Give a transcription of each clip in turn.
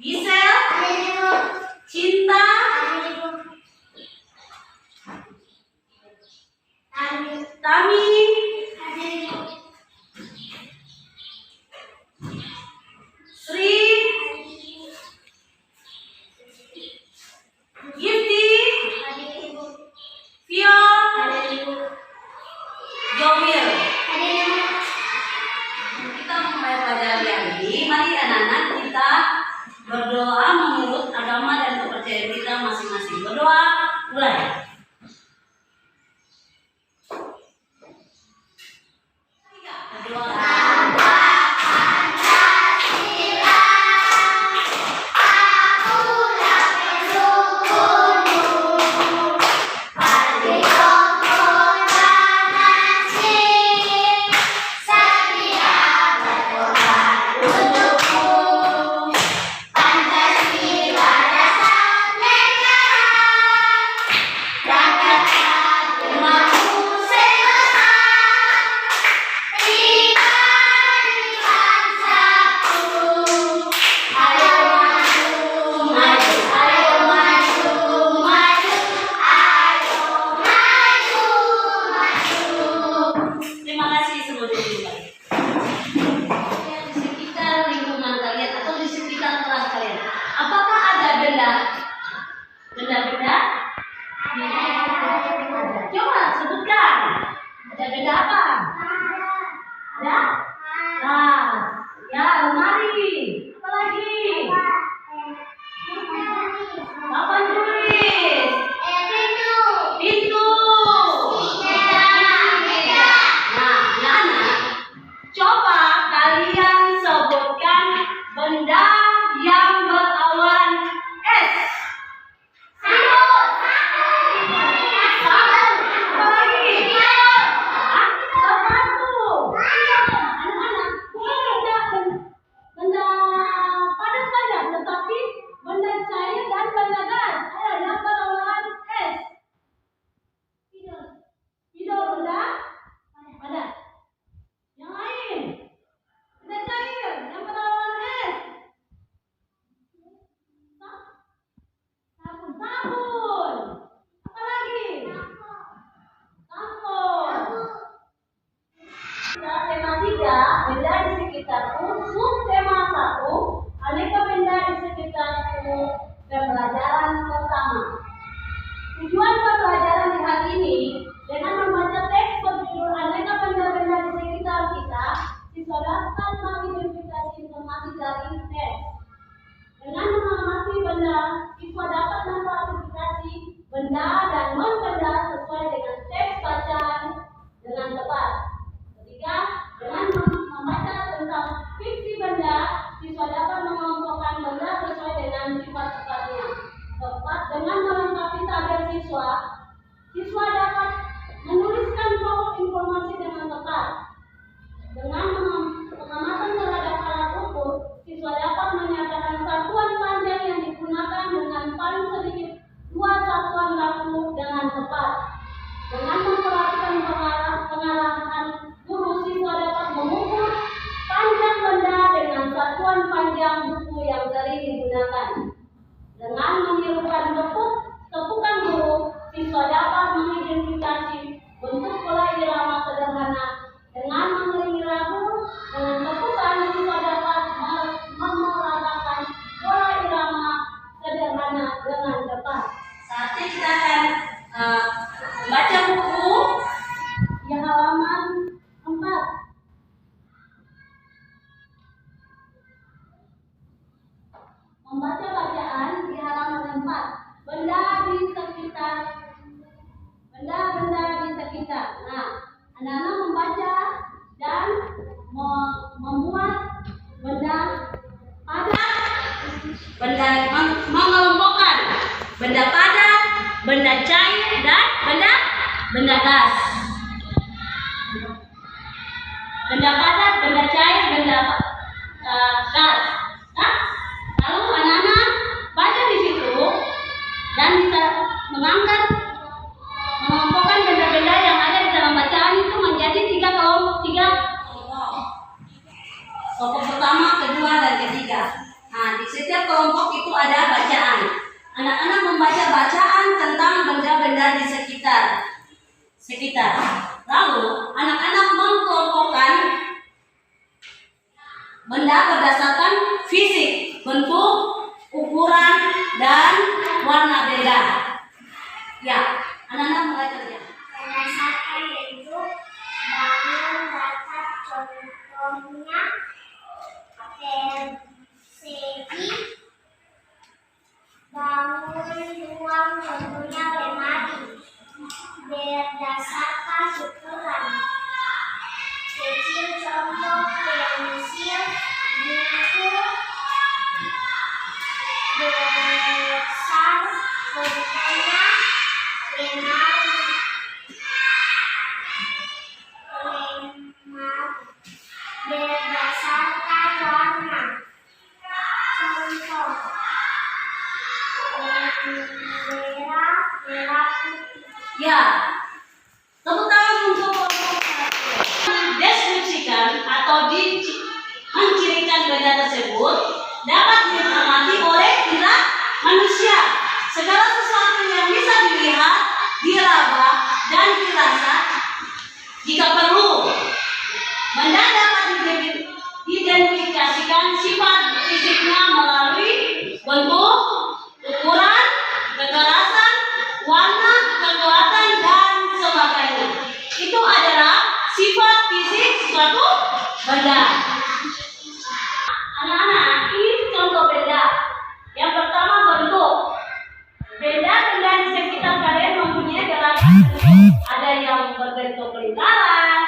Gisel, Cinta, Tami, Sri, Gifty, Vio, Jomil. Kita mulai pada hari. Mari anak-anak kita berdoa menurut agama dan kepercayaan kita masing-masing. Berdoa, mulai. Berdoa. Benda-benda? Coba sebutkan. Ada benda apa? Ada? Tas. Ya, lemari. Apa lagi? Papan tulis. Pintu. Nah, anak-anak, coba kalian sebutkan benda yang berawan S. Tema 3, benda di sekitarku. Subtema 1, aneka benda di sekitarku. Pembelajaran pertama. Tujuan pembelajaran di hari ini dengan membaca teks berjudul aneka benda-benda di sekitar kita, siswa dapat mengidentifikasi informasi dari teks. Dengan mengamati benda, siswa dapat mengklasifikasi benda dan non-benda sesuai dengan teks bacaan dengan tepat. Dengan membaca tentang fiksi benda, siswa dapat mengelompokkan benda sesuai dengan sifat-sifatnya. Tepat dengan melengkapi tabel siswa, siswa dapat menuliskan pokok informasi dengan tepat. Dengan pengamatan terhadap alat ukur, siswa dapat menyatakan satuan panjang yang digunakan dengan paling sedikit 2 satuan baku dengan tepat. Dengan memperhatikan pengarahan guru, siswa dapat mengukur panjang benda dengan satuan panjang buku yang sering digunakan. Dengan menirukan tepukan guru, siswa dapat mengidentifikasi bentuk pola irama sederhana. Dengan mengiringi lagu dengan tepukan, siswa dapat memeragakan pola irama sederhana dengan tepat. Saatnya kita akan baca buku yang halaman 4. Membaca bacaan di halaman 4. Benda-benda di sekitar. Nah, anak-anak membaca dan membuat benda padat, mengelompokkan benda padat, benda cair, dan benda gas. Benda padat, benda cair, benda gas. Nah, lalu anak-anak baca di situ dan bisa mengelompokkan benda-benda yang ada di dalam bacaan itu menjadi 3 kelompok. Kelompok pertama, kedua, dan ketiga. Nah, Nah, di setiap kelompok itu ada bacaan. Anak-anak membaca bacaan tentang benda-benda di sekitar. Lalu anak-anak mengkelompokkan benda berdasarkan fisik, bentuk, ukuran, dan warna benda. Ya, anak-anak mulai kerja. Berdasarkan bentuk, bangun datar contohnya persegi, bangun ruang contohnya lemari. Berdasarkan ukuran, kecil contoh pensil, buku. Besar contohnya lemari. Berdasarkan warna, contoh bendera merah putih. Ya, tepuk tangan untuk deskripsikan atau mencirikan benda tersebut dapat diamati oleh indera manusia. Segala sesuatu yang bisa dilihat, diraba, dan dirasa jika perlu. Benda dapat diidentifikasikan sifat fisiknya melalui bentuk, ukuran, kekerasan, warna, kekuatan, dan sebagainya. Itu adalah sifat fisik suatu benda. Anak-anak, ini contoh benda. Yang pertama bentuk. Benda-benda di sekitar kalian mempunyai beragam bentuk. Ada yang berbentuk lingkaran,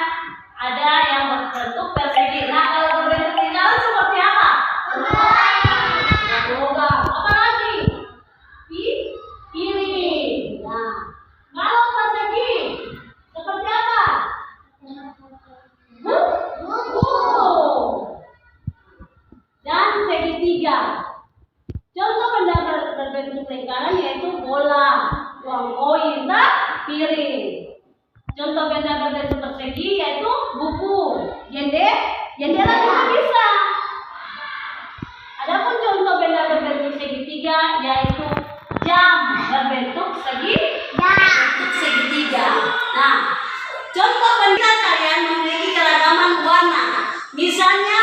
ada yang berbentuk persegi. Nah, kalau berbentuk lingkaran seperti apa? Logam. Apa lagi? Piring. Nah, kalau persegi seperti apa? Buku. Dan segitiga. Contoh benda berbentuk lingkaran yaitu bola, uang koin, dan piring. Contoh benda berbentuk persegi yaitu buku, jendela juga bisa. Adapun contoh benda berbentuk segitiga yaitu jam berbentuk segitiga. Nah, contoh benda kalian memiliki keragaman warna. Misalnya,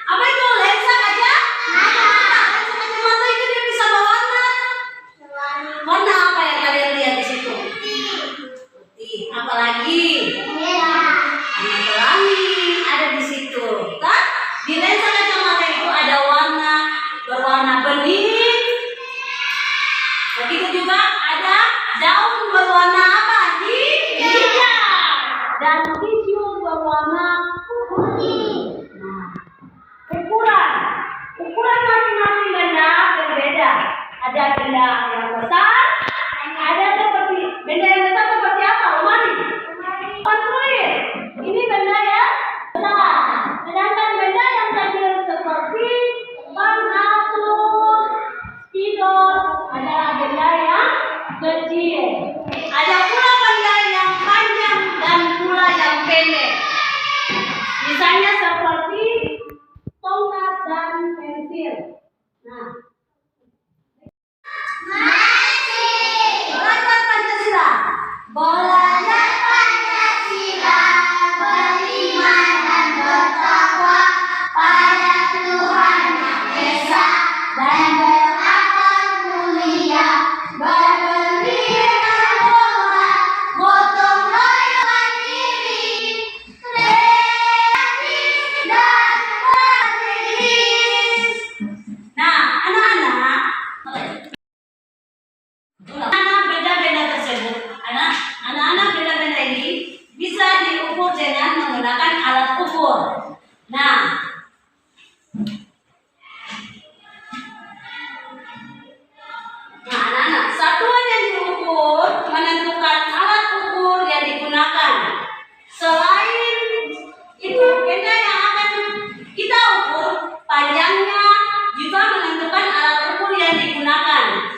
apa itu lensa kaca? Lensa kacamata itu dia bisa berwarna. Warna apa yang kalian lihat di situ? Putih. Apalagi? Warna pelangi ada di situ. Kan? Di lensa kacamata itu ada warna berwarna bening. Begitu juga ada daun berwarna apa? Hijau. Dan tisu berwarna putih. Nah, ukuran masing-masing benda berbeda. Ada benda yang besar, ada seperti benda yang besar seperti apa? Lemari. Tulis. Ini benda yang besar. Sedangkan benda yang kecil seperti penghapus, spidol adalah benda yang kecil. Ada pula benda yang panjang dan pula yang pendek. Misalnya seperti tongkat dan pensil. Nah, belajar Pancasila. Belajar Pancasila, beriman dan bertakwa pada Tuhan Yang Esa dan berakal mulia, berbendera Tuhan, gotong royong diri, kreatif dan strategis. Nah, anak-anak, benda-benda tersebut, anak-anak benda-benda ini bisa diukur dengan menggunakan alat ukur. Nah, anak-anak, satuan yang diukur menentukan alat ukur yang digunakan. Selain itu, benda yang akan kita ukur, panjangnya juga menentukan alat ukur yang digunakan.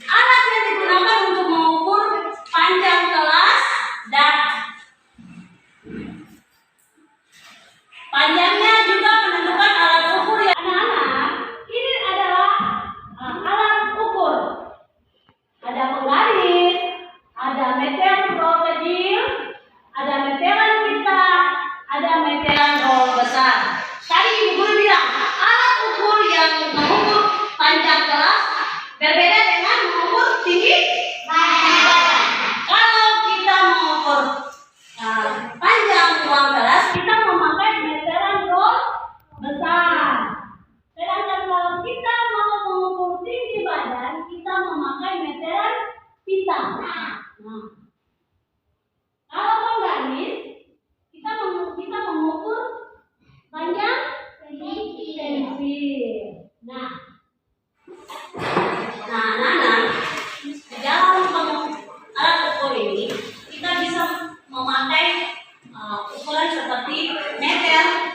Alat yang digunakan untuk mengukur panjang kelas dan panjangnya juga menentukan alat ukur Nah, kalau penggaris kita mengukur panjang pensil. Nah, anak-anak, di dalam alat ukur ini kita bisa memakai ukuran seperti meter,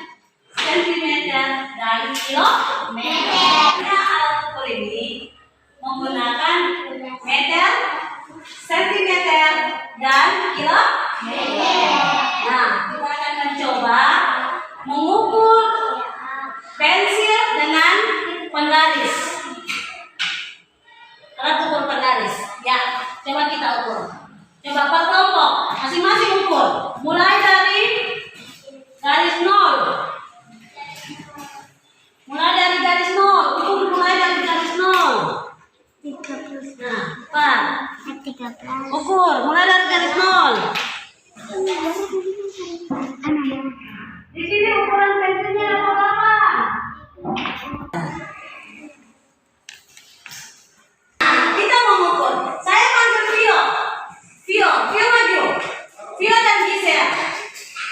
sentimeter, dan kilometer. Alat ukur ini menggunakan meter, sentimeter, dan kilometer. Nah, kita akan mencoba mengukur pensil dengan penggaris. Alat ukur penggaris. Ya, coba kita ukur. Coba per kelompok, masing-masing ukur. Mulai dari garis 0. Mulai dari garis 0. Ukur mulai dari garis 0. Nah, Pak. Ukur mulai dari garis 0. Di sini ukuran pensilnya ada berapa? Kita mengukur. Saya panggil Vio. Vio maju. Vio dan Gisel.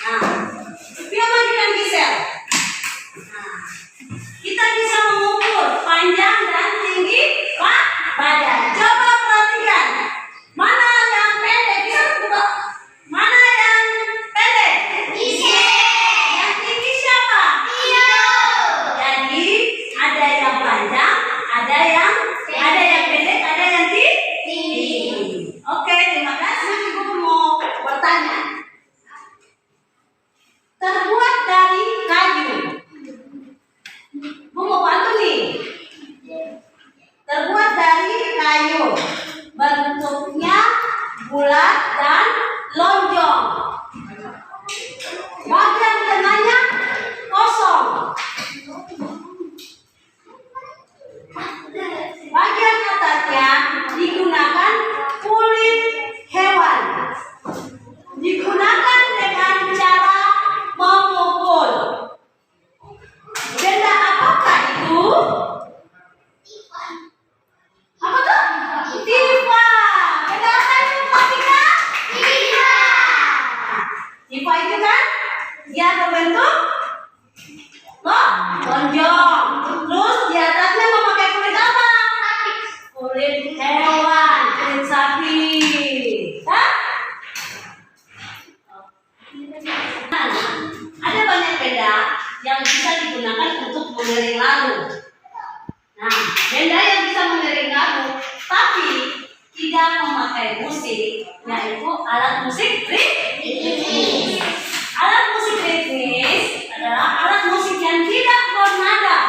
Nah, Vio maju dan Gisel. Nah, kita bisa mengukur panjang dan tinggi badan. Coba perhatikan. Mana yang pendek? Bisa buka. Mana yang pendek? Yang tinggi siapa? Jadi ada yang panjang, ada yang pendek, ada yang tinggi. Oke, terima kasih. Ibu mau bertanya. Terbuat dari kayu. Bu mau bantu nih. Terbuat dari kayu. Bentuknya bulat dan lonjong. Bagian tengahnya kosong. Bagian atasnya digunakan kulit hewan. Digunakan dengan cara memukul. Benda apakah itu? Apa tuh? Tifa. Benda apa itu, Pak Tika? Tifa itu kan dia berbentuk lonjong. Terus di atasnya memakai kulit apa? Kulit hewan, kulit sapi. Hah? Ada banyak benda yang bisa digunakan untuk mengering lagu. Nah, benda yang bisa mengering lagu tapi tidak memakai musik, yaitu alat musik ritmis. Alat musik ritmis adalah alat musik yang tidak bernada,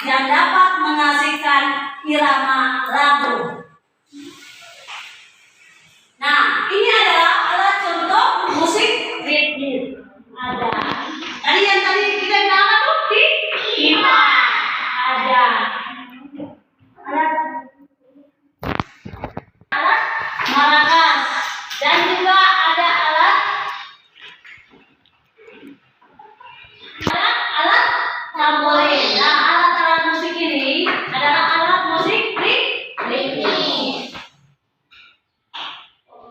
yang dapat menghasilkan irama lagu. Nah, ini adalah alat contoh musik ritmis. Ada. Tadi kita bilang apa tuh? Tifa. Ada. Alat maracas. Dan juga ada alat tamborin. Nah, alat-alat musik ini adalah alat musik ritmis.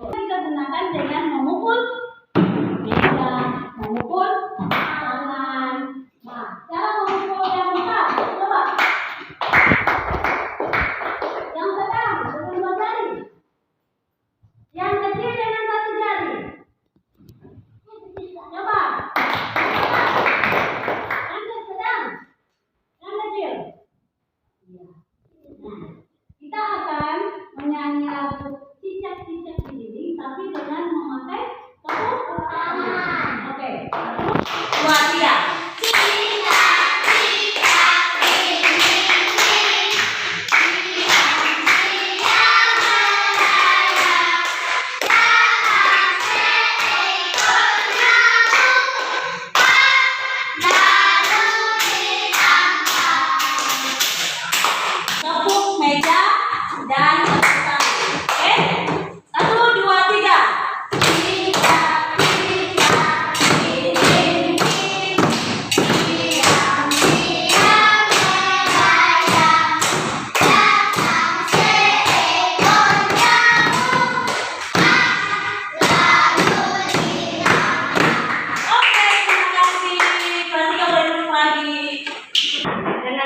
Kita gunakan dengan memukul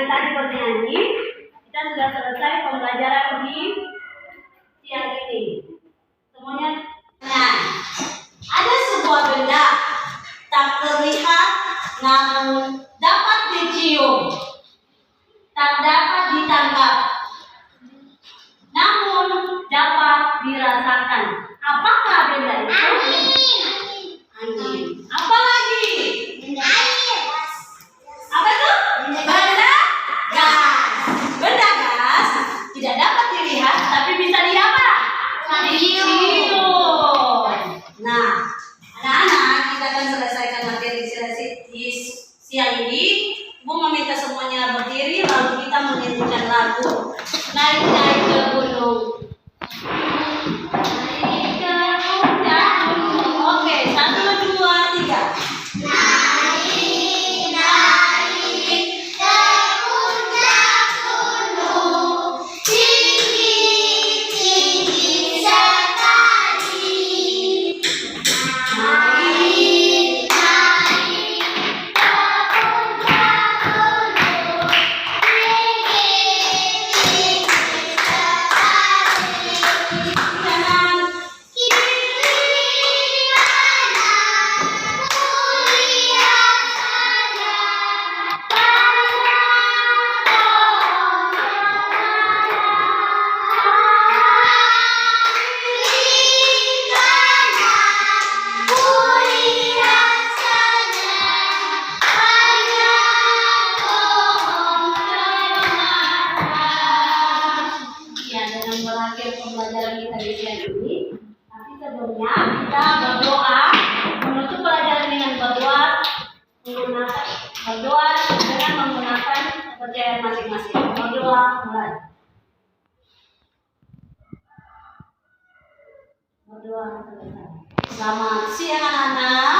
yang tadi bernyanyi, kita sudah selesai pembelajaran di siang ini. Semuanya, nah, ada sebuah benda tak terlihat namun dapat dicium, tak dapat ditangkap, namun dapat dirasakan. Apakah benda itu? Angin. Apa lagi? Apa itu? Benda gas. Benda gas tidak dapat dilihat, tapi bisa diapa? Dicium. Nah, anak-anak, kita akan selesaikan materi di siang ini. Ibu meminta semuanya berdiri, lalu kita menyanyikan lagu Naik-naik ke gunung. Naik ke puncak gunung. Oke, 1, 2, 3. Berakhir pembelajaran kita di siang ini. Tapi sebelumnya kita berdoa, menutup pelajaran dengan berdoa dengan menggunakan kepercayaan masing-masing. Berdoa mulai. Berdoa selesai. Selamat siang anak-anak.